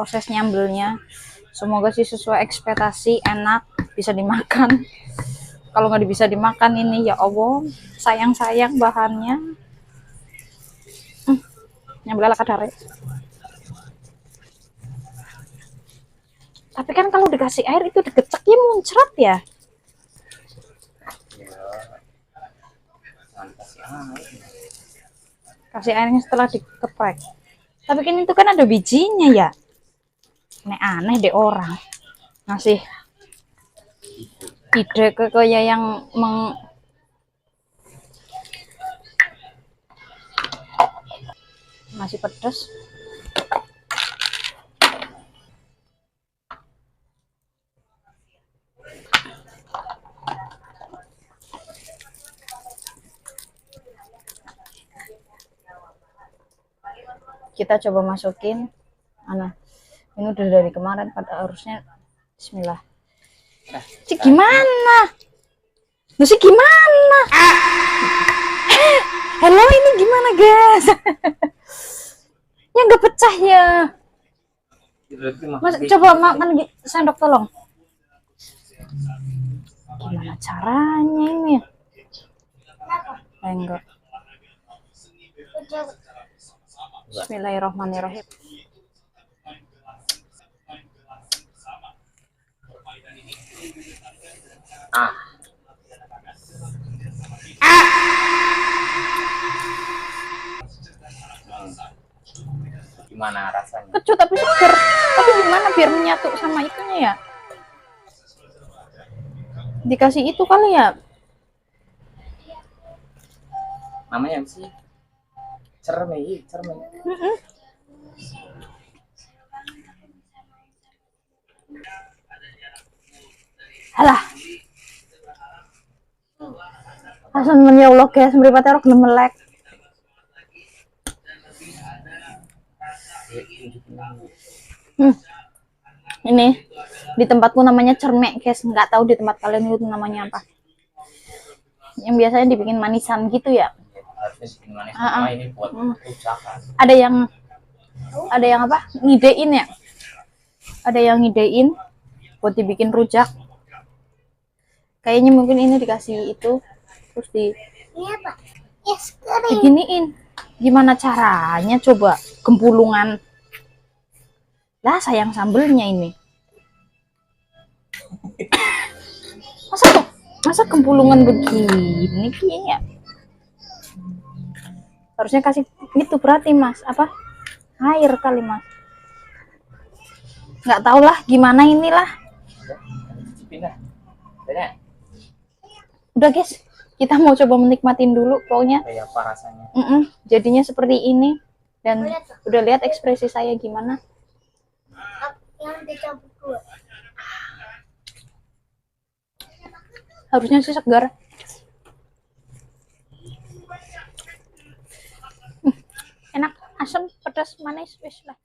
proses nyambelnya. Semoga sih sesuai ekspektasi, enak, bisa dimakan. Kalau nggak bisa dimakan ini ya Allah, sayang bahannya. Nyambel ala kadare. Tapi kan kalau dikasih air itu digeceknya muncrat ya. Kasih airnya setelah dikeprek. Tapi kan itu kan ada bijinya ya. Aneh deh orang ngasih ide ke kayak yang masih pedas. Kita coba masukin ini udah dari kemarin, pada harusnya bismillah. Cik gimana? Masih gimana? Hello, ini gimana guys? Ya nggak pecah ya. Mas coba makan sendok tolong. Gimana caranya ini? Enggak. Bismillahirrahmanirrahim. Gimana rasanya? Kecut tapi seger. Tapi gimana biar menyatu sama itunya ya? Dikasih itu kali ya? Namanya sih cermai. Halah. Hasan ya Allah guys, mripate ora gelem melek. Ini di tempatku namanya cermek guys, nggak tahu di tempat kalian itu namanya apa. Yang biasanya dibikin manisan gitu ya. Ini buat rujakan. Ada yang apa? Ngidein ya. Ada yang ngidein buat dibikin rujak. Kayaknya mungkin ini dikasih itu terus diginiin. Gimana caranya coba? Gempulungan. Lah sayang sambelnya ini. Masa gempulungan begini kayaknya. Harusnya kasih itu berarti Mas, apa? Air kali Mas. Nggak tahu lah gimana inilah. Udah guys, kita mau coba menikmatin dulu pokoknya. Kayak apa rasanya? Jadinya seperti ini dan udah lihat ekspresi saya gimana? Yang dicampur dua. Harusnya sih segar. Enak, asam, pedas, manis, wis lah.